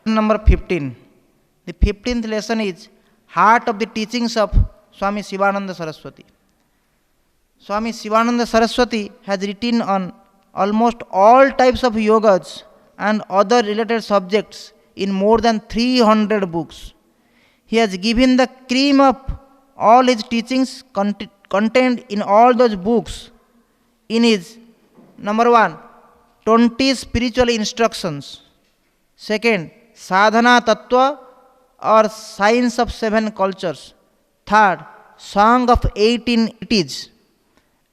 Number 15. The 15th lesson is Heart of the Teachings of Swami Sivananda Saraswati. Swami Sivananda Saraswati has written on almost all types of yogas and other related subjects in more than 300 books. He has given the cream of all his teachings contained in all those books in his number 1, 20 spiritual instructions. Second, Sadhana Tattva or Science of Seven Cultures. Third, Song of 1880s.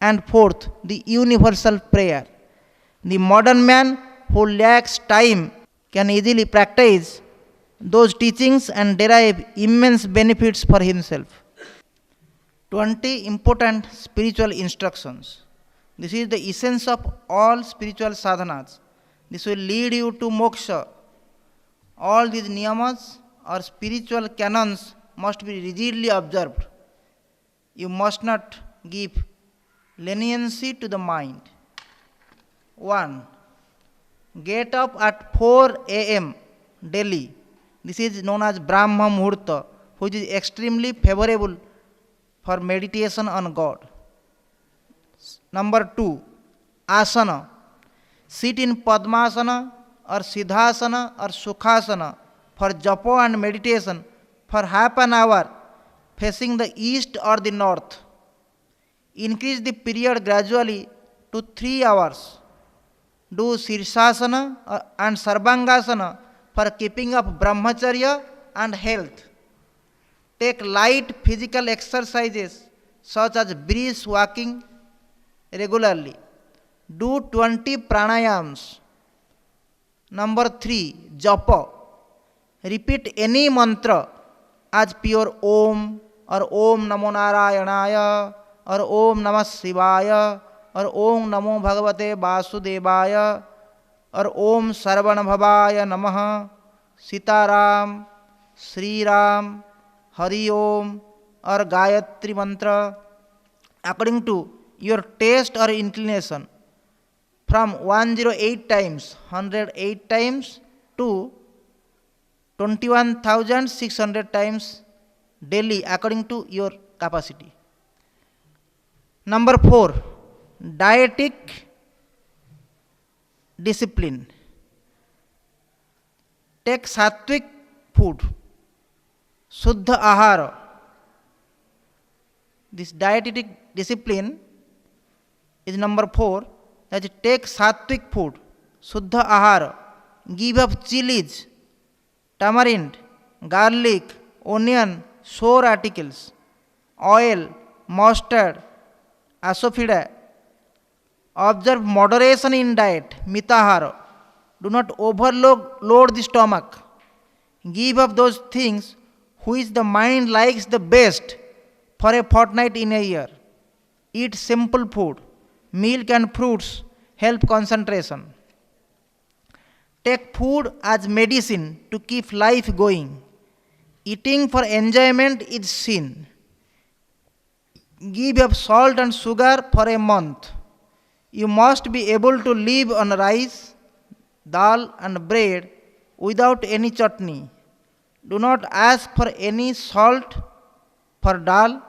And fourth, the Universal Prayer. The modern man who lacks time can easily practice those teachings and derive immense benefits for himself. 20 important spiritual instructions. This is the essence of all spiritual sadhanas. This will lead you to moksha. All these niyamas or spiritual canons must be rigidly observed. You must not give leniency to the mind. 1. Get up at 4 a.m. daily. This is known as Brahma Muhurta, which is extremely favorable for meditation on God. Number 2. Asana. Sit in Padmasana or Siddhasana or Sukhasana for japa and meditation for half an hour facing the east or the north. Increase the period gradually to 3 hours. Do Sirsasana and Sarvangasana for keeping up brahmacharya and health. Take light physical exercises such as brisk walking regularly. Do 20 pranayams. Number 3, japa. Repeat any mantra as pure Om or Om Namo Narayanaya or Om Namah Shivaya or Om Namo Bhagavate Vasudevaya or Om Sarvana Bhavaya Namaha, Sitaram, Sri Ram, Hari Om or Gayatri Mantra according to your taste or inclination from 108 times, 108 times to 21,600 times daily according to your capacity. Number 4, dietetic discipline. Take sattvic food, Shuddha Ahara. This dietetic discipline is number 4, that is take sattvic food, Shuddha Ahara. Give up chilies, tamarind, garlic, onion, sour articles, oil, mustard, asafoetida. Observe moderation in diet, mitahara. Do not overload the stomach. Give up those things which the mind likes the best for a fortnight in a year. Eat simple food. Milk and fruits help concentration. Take food as medicine to keep life going. Eating for enjoyment is sin. Give up salt and sugar for a month. You must be able to live on rice, dal and bread without any chutney. Do not ask for any salt for dal,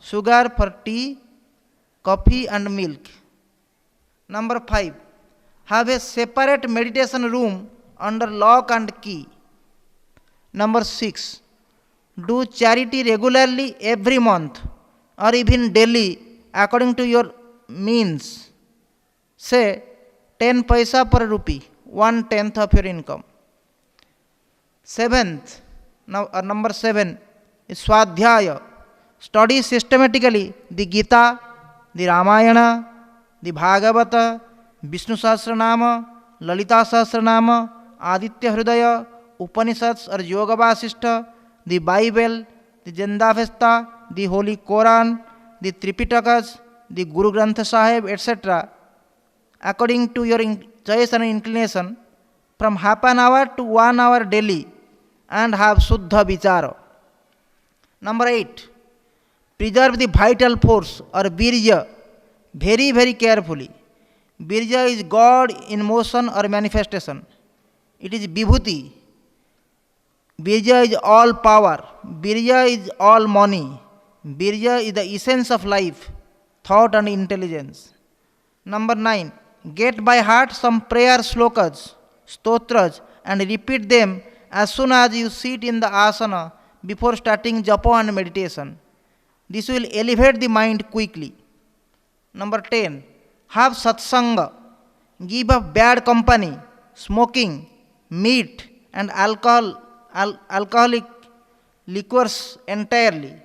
sugar for tea, coffee and milk. Number 5. Have a separate meditation room under lock and key. Number 6. Do charity regularly every month or even daily according to your means. Say 10 paisa per rupee, 1/10 of your income. Number 7 is Swadhyaya. Study systematically the Gita, the Ramayana, the Bhagavata, Vishnu Sahasranama, Lalita Sahasranama, Aditya Hridaya, Upanishads or Yoga Vasishtha, the Bible, the Jandavesta, the Holy Quran, the Tripitakas, the Guru Granth Sahib, etc. according to your choice and inclination from half an hour to 1 hour daily and have Shuddha Vichara. Number 8. Preserve the vital force or Virya very, very carefully. Virya is God in motion or manifestation. It is Vibhuti. Virya is all power. Virya is all money. Virya is the essence of life, thought and intelligence. Number 9. Get by heart some prayer slokas, stotras, and repeat them as soon as you sit in the asana before starting japa and meditation. This will elevate the mind quickly. Number 10. Have satsanga. Give up bad company, smoking, meat, and alcoholic liquors entirely.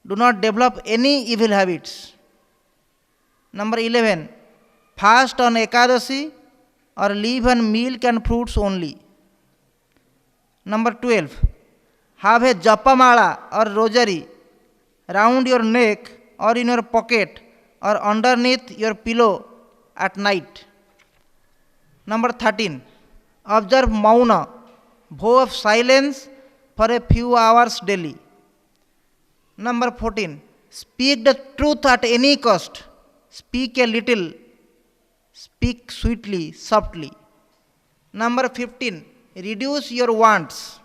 Do not develop any evil habits. Number 11. Fast on Ekadasi or live on milk and fruits only. Number 12. Have a japamala or rosary round your neck or in your pocket or underneath your pillow at night. Number 13. Observe mauna, vow of silence for a few hours daily. Number 14. Speak the truth at any cost. Speak a little. Speak sweetly, softly. Number 15. Reduce your wants.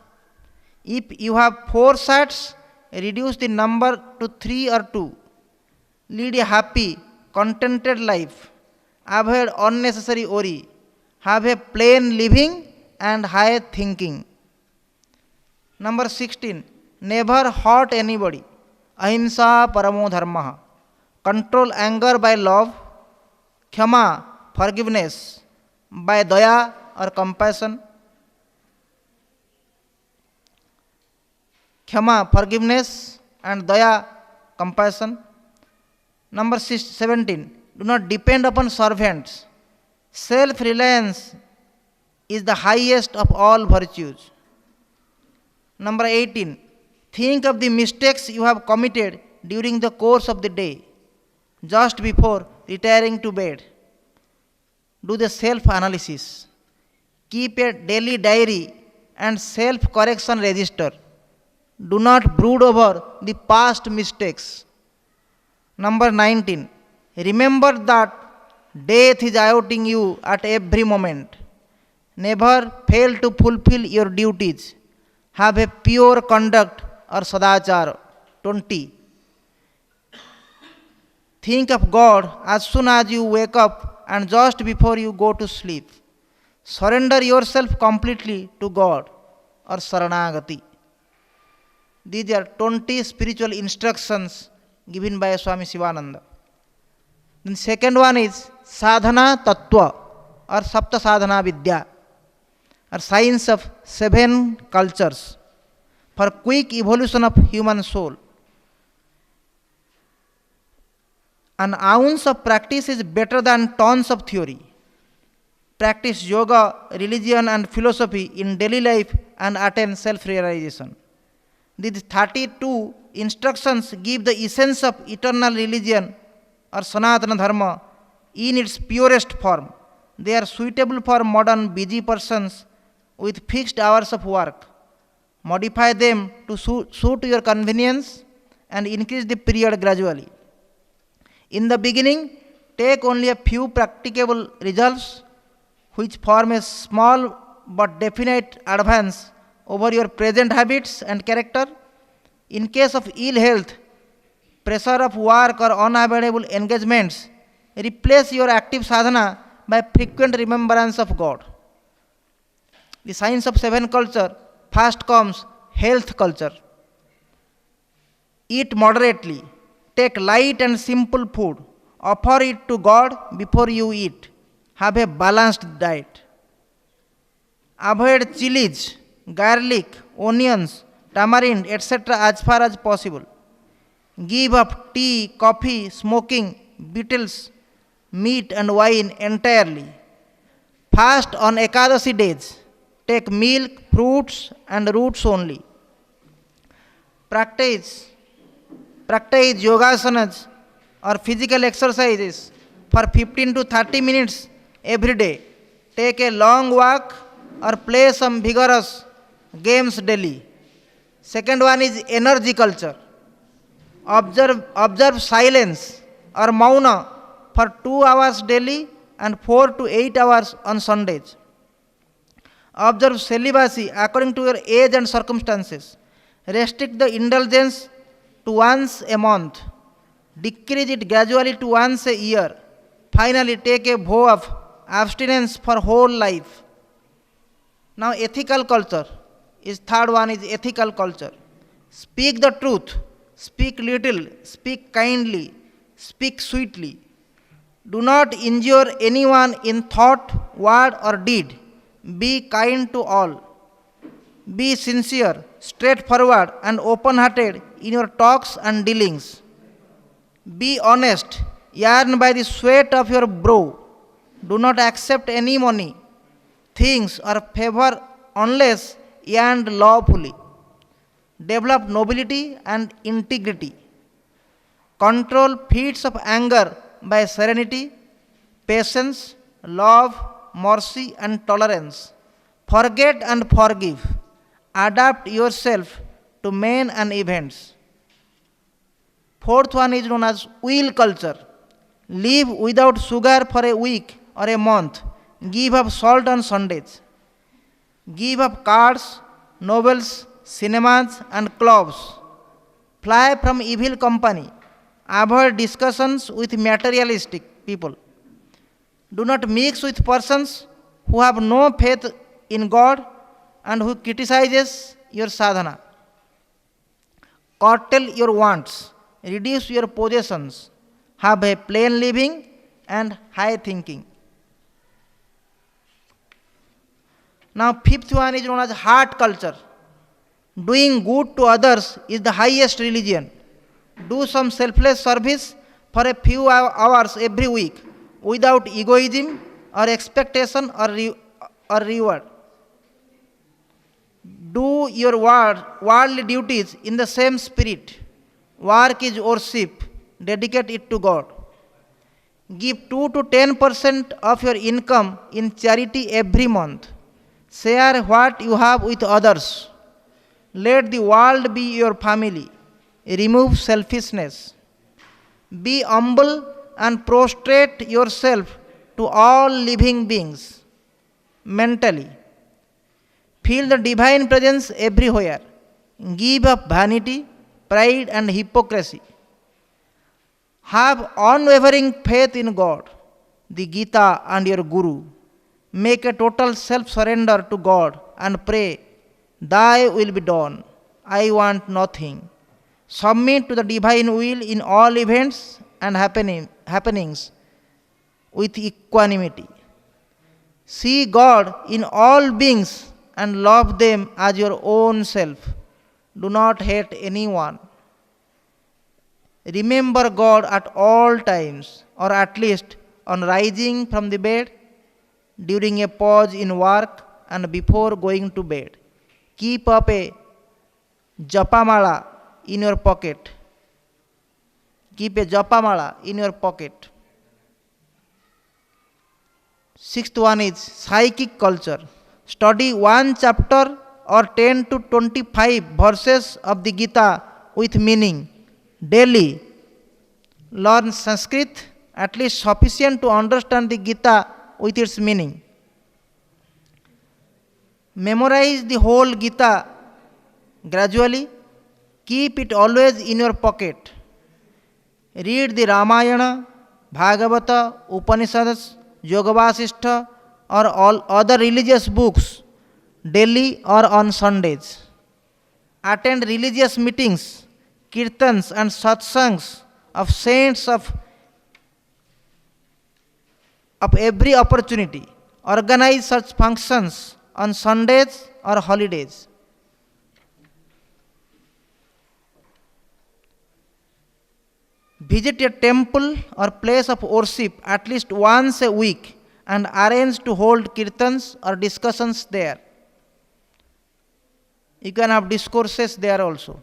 If you have 4 sets, reduce the number to 3 or 2. Lead a happy, contented life. Avoid unnecessary worry. Have a plain living and high thinking. Number 16. Never hurt anybody. Ahimsa paramo dharma. Control anger by love. Khyama, forgiveness by daya or compassion. Khyama, forgiveness, and daya, compassion. Number 17. Do not depend upon servants. Self-reliance is the highest of all virtues. Number 18. Think of the mistakes you have committed during the course of the day, just before retiring to bed. Do the self-analysis. Keep a daily diary and self-correction register. Do not brood over the past mistakes. Number 19. Remember that death is awaiting you at every moment. Never fail to fulfill your duties. Have a pure conduct or sadachar. 20. Think of God as soon as you wake up and just before you go to sleep. Surrender yourself completely to God or Saranagati. These are 20 spiritual instructions given by Swami Sivananda. Then second one is Sadhana Tattva or Sapta Sadhana Vidya or science of 7 cultures for quick evolution of human soul. An ounce of practice is better than tons of theory. Practice yoga, religion and philosophy in daily life and attain self-realization. These 32 instructions give the essence of eternal religion or Sanatana Dharma in its purest form. They are suitable for modern busy persons with fixed hours of work. Modify them to suit your convenience and increase the period gradually. In the beginning, take only a few practicable results which form a small but definite advance over your present habits and character. In case of ill health, pressure of work or unavoidable engagements, replace your active sadhana by frequent remembrance of God. The science of 7 culture, first comes health culture. Eat moderately, take light and simple food, offer it to God before you eat. Have a balanced diet. Avoid chilies, garlic, onions, tamarind, etc. as far as possible. Give up tea, coffee, smoking, beetles, meat and wine entirely. Fast on Ekadasi days. Take milk, fruits and roots only. Practice yogasanas or physical exercises for 15 to 30 minutes every day. Take a long walk or play some vigorous games daily. Second one is energy culture. Observe silence or mauna for 2 hours daily and 4 to 8 hours on Sundays. Observe celibacy according to your age and circumstances. Restrict the indulgence to once a month. Decrease it gradually to once a year. Finally, take a vow of abstinence for whole life. Now, ethical culture is third one is ethical culture. Speak the truth. Speak little. Speak kindly. Speak sweetly. Do not injure anyone in thought, word, or deed. Be kind to all. Be sincere, straightforward, and open hearted in your talks and dealings. Be honest, earn by the sweat of your brow. Do not accept any money, things, or favor unless earned lawfully. Develop nobility and integrity. Control fits of anger by serenity, patience, love, mercy, and tolerance. Forget and forgive. Adapt yourself to men and events. Fourth one is known as will culture. Live without sugar for a week or a month. Give up salt on Sundays. Give up cards, novels, cinemas, and clubs. Fly from evil company. Avoid discussions with materialistic people. Do not mix with persons who have no faith in God and who criticizes your sadhana. Curtail your wants. Reduce your possessions. Have a plain living and high thinking. Now, fifth one is known as heart culture. Doing good to others is the highest religion. Do some selfless service for a few hours every week without egoism or expectation or reward. Do your worldly duties in the same spirit. Work is worship. Dedicate it to God. Give 2 to 10% of your income in charity every month. Share what you have with others. Let the world be your family. Remove selfishness. Be humble and prostrate yourself to all living beings mentally. Feel the divine presence everywhere. Give up vanity, pride, and hypocrisy. Have unwavering faith in God, the Gita, and your Guru. Make a total self surrender to God and pray, Thy will be done. I want nothing. Submit to the divine will in all events and happenings with equanimity. See God in all beings and love them as your own self. Do not hate anyone. Remember God at all times, or at least on rising from the bed, during a pause in work, and before going to bed. Keep up a japamala in your pocket. Keep a japamala in your pocket. Sixth one is psychic culture. Study one chapter or 10 to 25 verses of the Gita with meaning daily. Learn Sanskrit, at least sufficient to understand the Gita with its meaning. Memorize the whole Gita gradually. Keep it always in your pocket. Read the Ramayana, Bhagavata, Upanishads, Yoga Vasishtha, or all other religious books daily or on Sundays. Attend religious meetings, kirtans, and satsangs of saints of every opportunity. Organize such functions on Sundays or holidays. Visit a temple or place of worship at least once a week and arrange to hold kirtans or discussions there. You can have discourses there also.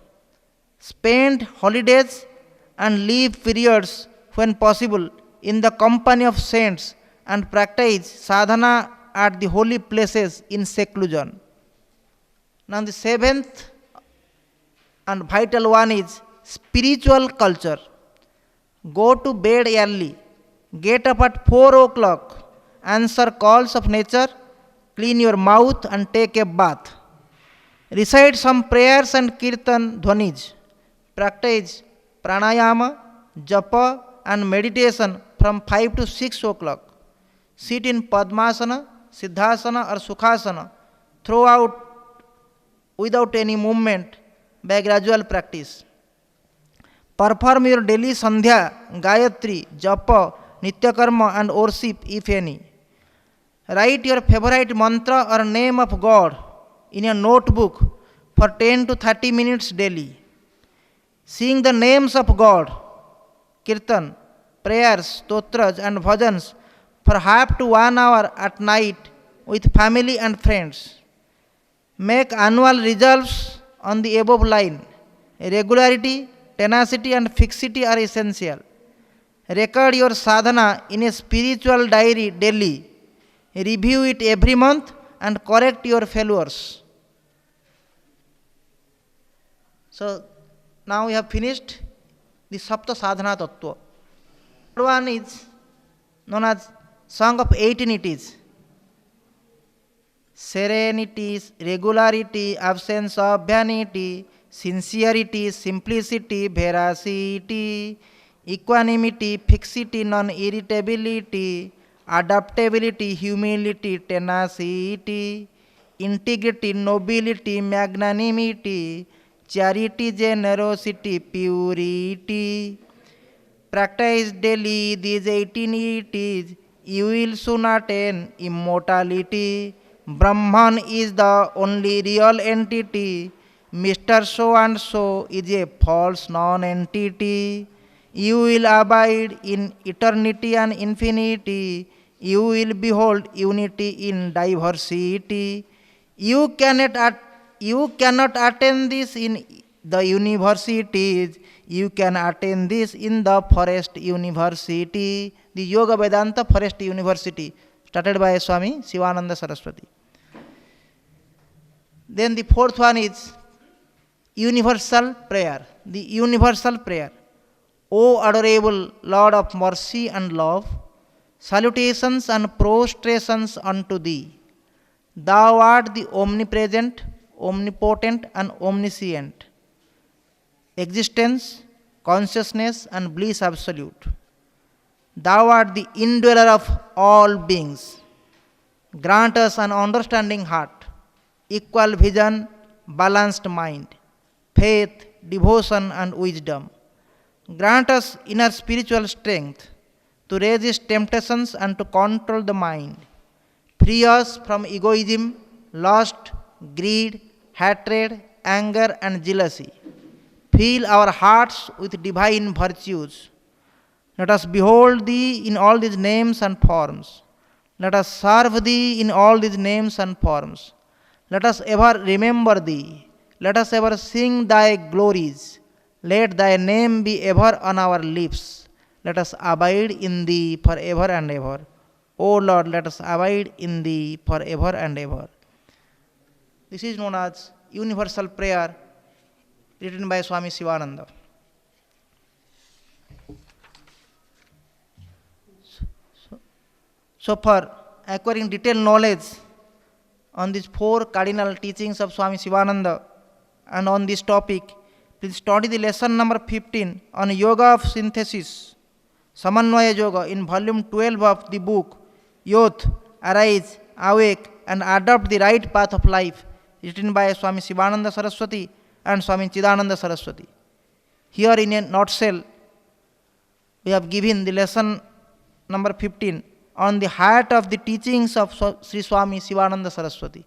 Spend holidays and leave periods when possible in the company of saints and practice sadhana at the holy places in seclusion. Now the seventh and vital one is spiritual culture. Go to bed early. Get up at 4 o'clock. Answer calls of nature. clean your mouth and take a bath. Recite some prayers and kirtan dhwanis. Practice pranayama, japa and meditation from 5 to 6 o'clock. Sit in Padmasana, Siddhasana or Sukhasana throughout without any movement by gradual practice. Perform your daily Sandhya, Gayatri, Japa, Nityakarma and worship if any. Write your favorite mantra or name of God in a notebook for 10 to 30 minutes daily. Sing the names of God, kirtan, prayers, stotras and bhajans for half to 1 hour at night with family and friends. Make annual resolves on the above line. Regularity, tenacity and fixity are essential. Record your sadhana in a spiritual diary daily. Review it every month and correct your failures. So, now we have finished the Sapta Sadhana Tattva. Third one is known as Song of 18 it is. Serenity, regularity, absence of vanity, sincerity, simplicity, veracity, equanimity, fixity, non-irritability, adaptability, humility, tenacity, integrity, nobility, magnanimity, charity, generosity, purity. Practice daily these 18 it is. You will soon attain immortality. Brahman is the only real entity. Mr. So and so is a false non-entity. You will abide in eternity and infinity. You will behold unity in diversity. You cannot attain this in the universities. You can attain this in the Forest University. The Yoga Vedanta Forest University, started by Swami Sivananda Saraswati. Then the fourth one is universal prayer. The universal prayer. O adorable Lord of mercy and love, salutations and prostrations unto Thee. Thou art the omnipresent, omnipotent and omniscient. Existence, consciousness and bliss absolute. Thou art the indweller of all beings. Grant us an understanding heart, equal vision, balanced mind, faith, devotion and wisdom. Grant us inner spiritual strength to resist temptations and to control the mind. Free us from egoism, lust, greed, hatred, anger and jealousy. Fill our hearts with divine virtues. Let us behold Thee in all these names and forms. Let us serve Thee in all these names and forms. Let us ever remember Thee. Let us ever sing Thy glories. Let Thy name be ever on our lips. Let us abide in Thee forever and ever. O Lord, let us abide in Thee forever and ever. This is known as universal prayer, written by Swami Sivananda. So for acquiring detailed knowledge on these 4 cardinal teachings of Swami Sivananda and on this topic, please study the lesson number 15 on Yoga of Synthesis, Samanvaya Yoga in volume 12 of the book Youth, Arise, Awake and Adopt the Right Path of Life, written by Swami Sivananda Saraswati and Swami Chidananda Saraswati. Here in a nutshell, we have given the lesson number 15 on the heart of the teachings of Sri Swami Sivananda Saraswati.